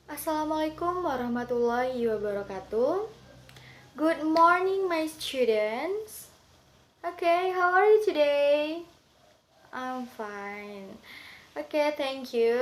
Assalamualaikum warahmatullahi wabarakatuh. Good morning, my students. Okay, how are you today? I'm fine. Okay, thank you.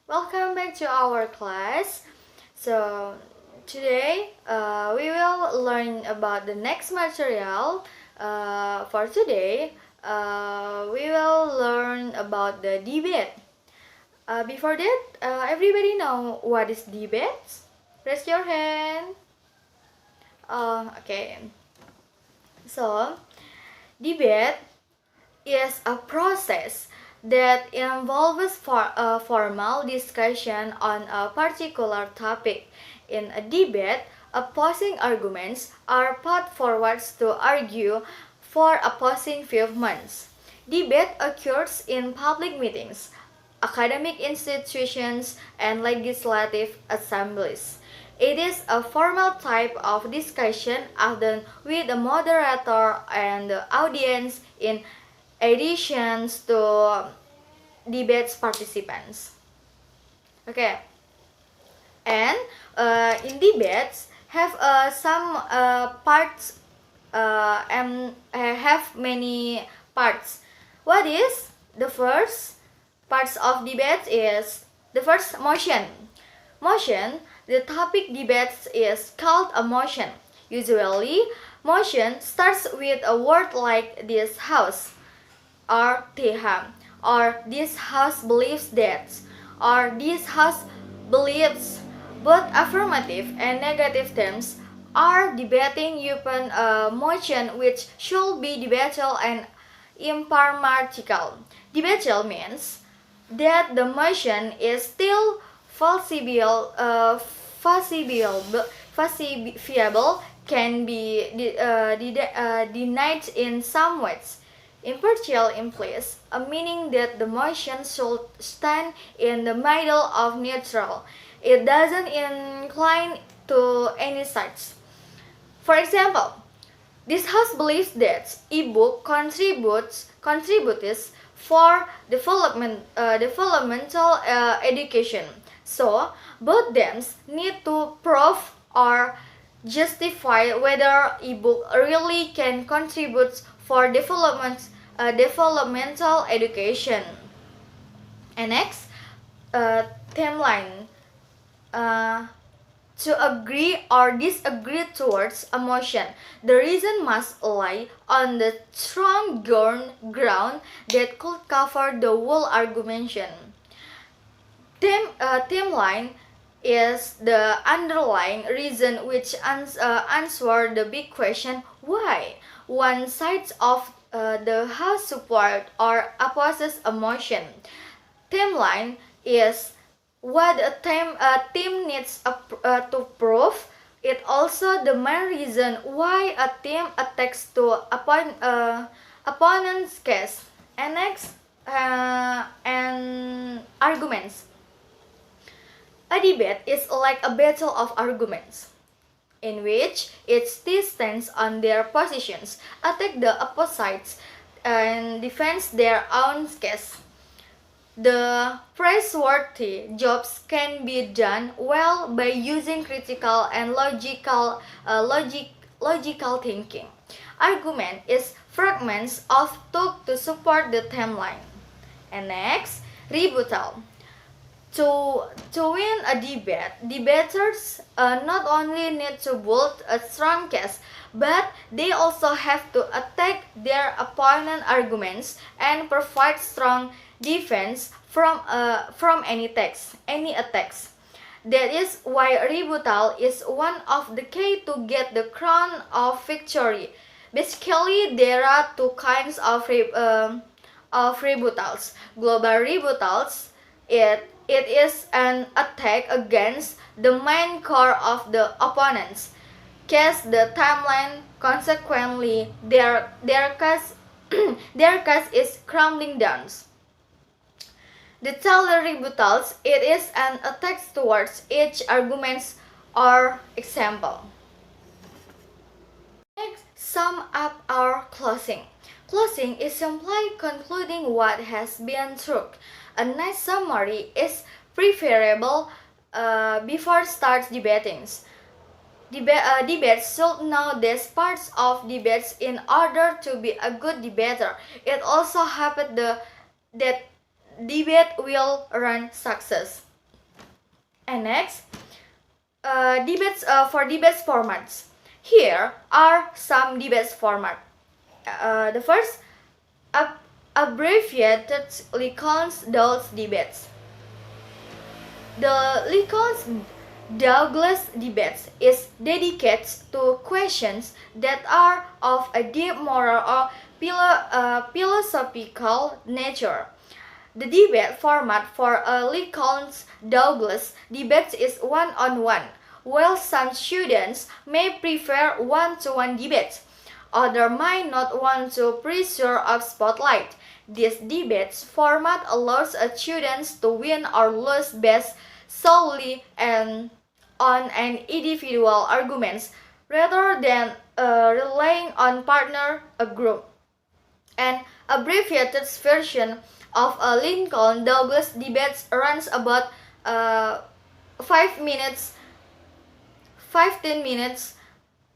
Welcome back to our class. So, today we will learn about the next material. For today, we will learn about the debate. Before that, everybody know what is debate? Raise your hand. Okay. So, debate is a process that involves a formal discussion on a particular topic. In a debate, opposing arguments are put forward to argue for opposing viewpoints. Debate occurs in public meetings, academic institutions, and legislative assemblies. It is a formal type of discussion, often with a moderator and the audience in additions to debates participants. Okay, and in debates have some parts and have many parts. What is the first parts of debates is the first motion. Motion, the topic debates is called a motion. Usually, motion starts with a word like this house, or Teham, or this house believes that, or this house believes. Both affirmative and negative terms are debating upon a motion which should be debatable and impartial. Debatable means that the motion is still falsifiable, can be denied in some ways. Impartial implies a meaning that the motion should stand in the middle of neutral. It doesn't incline to any sides. For example, this house believes that e-book contributes for developmental education. So, both dams need to prove or justify whether e-book really can contribute for developmental education. And next, timeline. To agree or disagree towards a motion, the reason must lie on the strong ground that could cover the whole argumentation. Timeline is the underlying reason which answer the big question why one side of the house support or opposes a motion. Timeline is what a team needs to prove. It also the main reason why a team attacks to opponent's case. And next, and arguments. A debate is like a battle of arguments, in which each stands on their positions, attack the opposites, and defends their own case. The praiseworthy jobs can be done well by using critical and logical thinking. Argument is fragments of talk to support the timeline. And next, rebuttal. To win a debate, debaters not only need to build a strong case, but they also have to attack their opponent arguments and provide strong defense from any attacks. That is why rebuttal is one of the key to get the crown of victory. Basically, there are two kinds of rebuttals. Global rebuttals, it is an attack against the main core of the opponents. Case the timeline, consequently, their case their case is crumbling down. The tailor rebuttals, it is an attack towards each argument or example. Next, sum up our closing. Closing is simply concluding what has been true. A nice summary is preferable before starts debating. Debates should know these parts of debates in order to be a good debater. It also happens that debate will run success. And next, for debates formats. Here are some debates format. The first, abbreviated Lincoln-Douglas debates. The Lincoln-Douglas debates is dedicated to questions that are of a deep moral or philosophical nature. The debate format for a Lincoln-Douglas debate is one-on-one, while some students may prefer one-to-one debates. Others might not want to pressure of spotlight. This debate format allows students to win or lose based solely on an individual arguments rather than relying on partner a group. An abbreviated version of a Lincoln-Douglas debate runs about 15 minutes,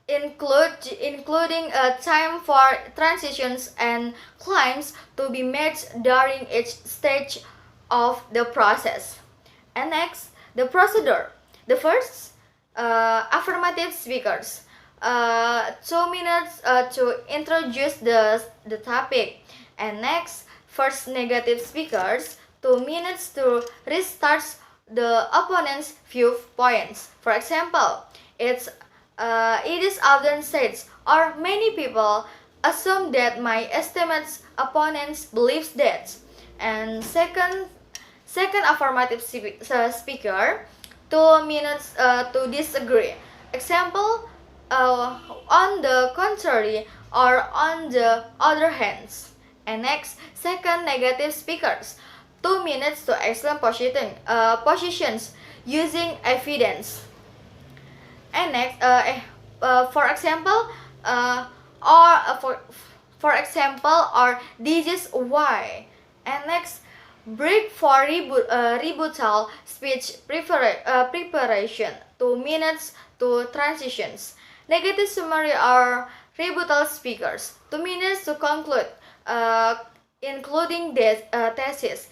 including time for transitions and claims to be made during each stage of the process. And next, the procedure. The first, affirmative speakers. 2 minutes to introduce the topic. And next, first negative speakers, 2 minutes to restart the opponent's viewpoints. For example, it is often said, or many people assume that my estimated opponents believes that. And second affirmative speaker, 2 minutes to disagree. Example, on the contrary or on the other hands. And next, second negative speakers, 2 minutes to explain positions using evidence. And next, for example, or this is why. And next, break for rebuttal speech preparation, 2 minutes to transitions. Negative summary or rebuttal speakers, 2 minutes to conclude, including the thesis.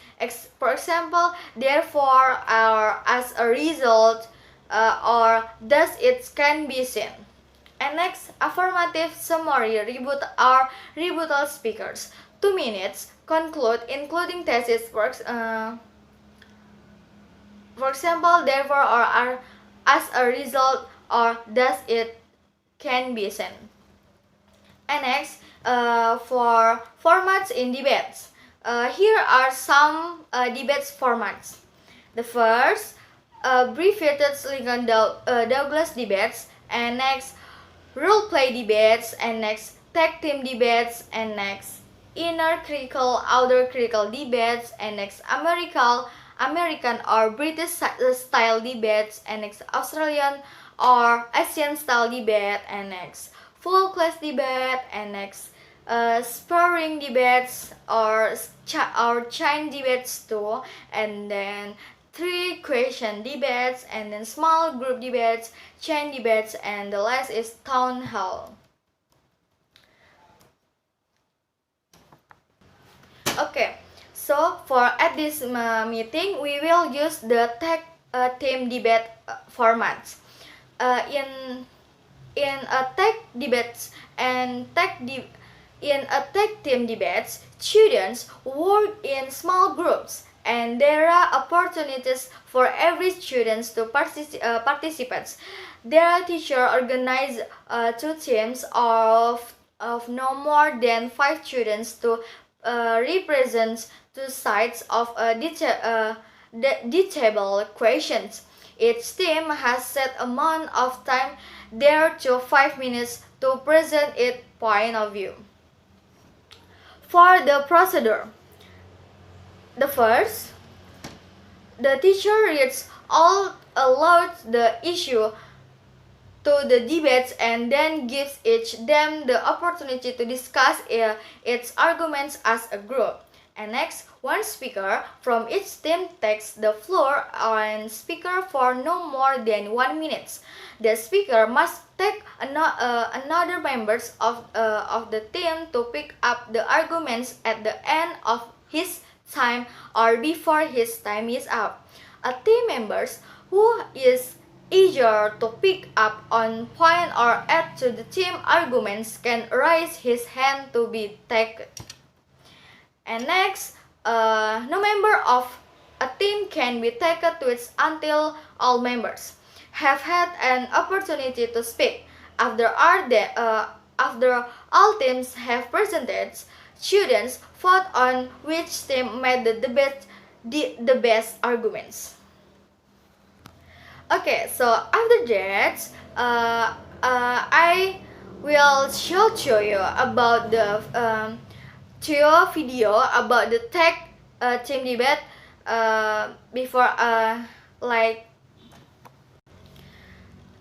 For example, therefore, as a result, or thus it can be seen. And next, affirmative summary rebuttal speakers, 2 minutes, conclude, including thesis. For example, therefore, or as a result, or thus it can be seen. And next, for formats in debates. Here are some debates formats. The first, abbreviated Lincoln-Douglas debates, and next, role play debates, and next, tag team debates, and next, inner critical, outer critical debates, and next, American or British style debates, and next, Australian or Asian style debate, and next, full class debate, and next, sparring debates or chain debates too, and then 3 question debates, and then small group debates, chain debates, and the last is town hall. Okay, so for at this meeting, we will use the tag team debate formats. In a tag debates and in a tag team debates, students work in small groups, and there are opportunities for every student to participate. Their teacher organize 2 teams of no more than 5 students to represent 2 sides of debatable questions. Each team has set amount of time there to 5 minutes to present its point of view. For the procedure, the first, the teacher reads all aloud the issue to the debates and then gives each them the opportunity to discuss its arguments as a group. And next, one speaker from each team takes the floor and speaker for no more than 1 minute. The speaker must take another members of the team to pick up the arguments at the end of his time or before his time is up. A team members who is eager to pick up on point or add to the team arguments can raise his hand to be taken. And next, no member of a team can be taken to it until all members have had an opportunity to speak. After all teams have presented, students vote on which team made the best arguments. Okay, so after that, I will show you about the video about the tech team debate before like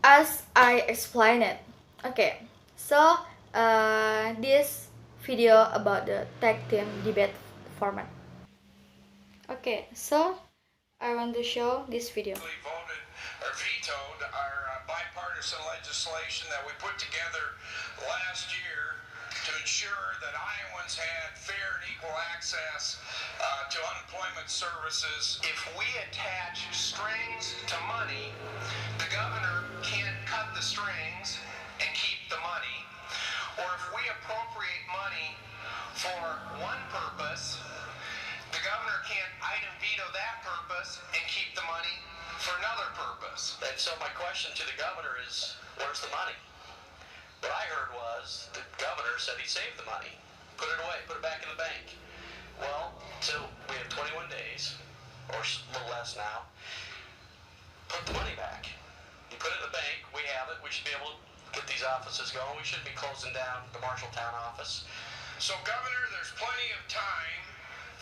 as I explain it. Okay, so this video about the tag team debate format. Okay, so I want to show this video. Voted or vetoed our bipartisan legislation that we put together last year to ensure that Iowans had fair and equal access to unemployment services. If we attach strings to money, the governor can't cut the strings and keep the money. Or if we appropriate money for one purpose, the governor can't item veto that purpose and keep the money for another purpose. And so my question to the governor is, where's the money? What I heard was the governor said he saved the money, put it away, put it back in the bank. Well, so we have 21 days, or a little less now. Put the money back. You put it in the bank, we have it, we should be able to get these offices going. We shouldn't be closing down the Marshalltown office. So Governor, there's plenty of time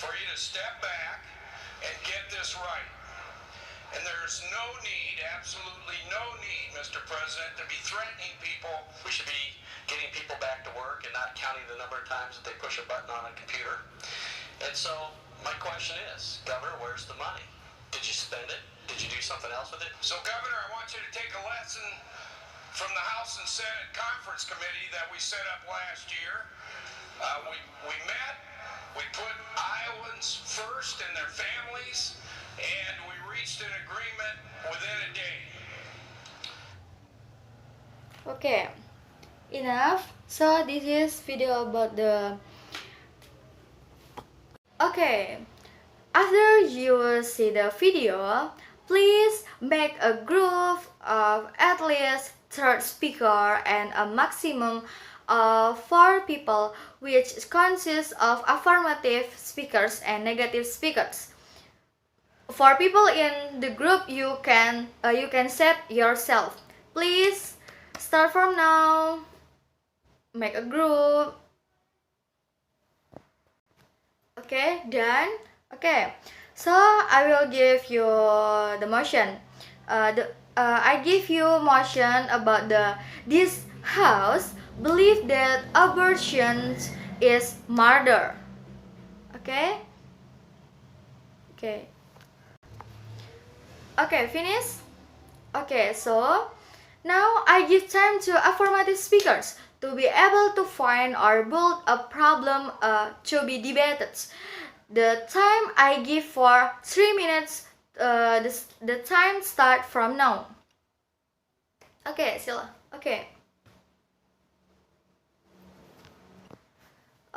for you to step back and get this right. And there's no need, absolutely no need, Mr. President, to be threatening people. We should be getting people back to work and not counting the number of times that they push a button on a computer. And so my question is, Governor, where's the money? Did you spend it? Did you do something else with it? So, Governor, I want you to take a lesson from the House and Senate Conference Committee that we set up last year. We met, we put Iowans first and their families, and we reached an agreement within a day. Okay, enough. So this is video about the. Okay, after you see the video, please make a group of at least 3 speaker and a maximum of 4 people, which consists of affirmative speakers and negative speakers. For people in the group, you can set yourself. Please start from now. Make a group. Okay, done. Okay, so I will give you the motion. I give you motion about this house believe that abortion is murder. Okay. Okay. Okay, finish? Okay, so now I give time to affirmative speakers to be able to find or build a problem to be debated. The time I give for 3 minutes, the time start from now. Okay, Sila. Okay.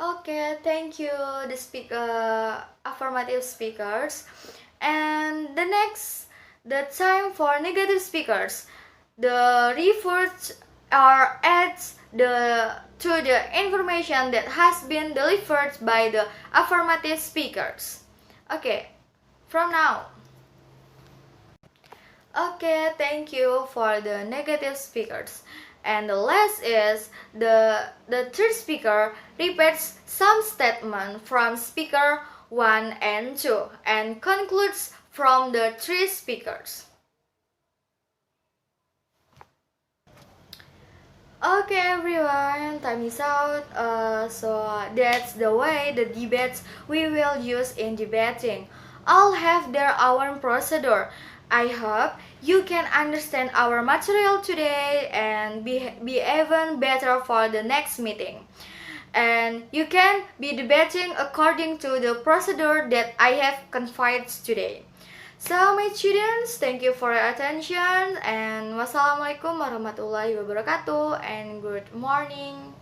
Okay, thank you, the affirmative speakers. And the next, the time for negative speakers. The refers or adds to the information that has been delivered by the affirmative speakers. Okay, from now. Okay, thank you for the negative speakers. And the last is the third speaker repeats some statement from speaker 1 and 2 and concludes from the 3 speakers. Okay, everyone, time is out. So that's the way the debates we will use in debating. All have their own procedure. I hope you can understand our material today and be even better for the next meeting. And you can be debating according to the procedure that I have confided today. So my students, thank you for your attention and wassalamualaikum warahmatullahi wabarakatuh and good morning.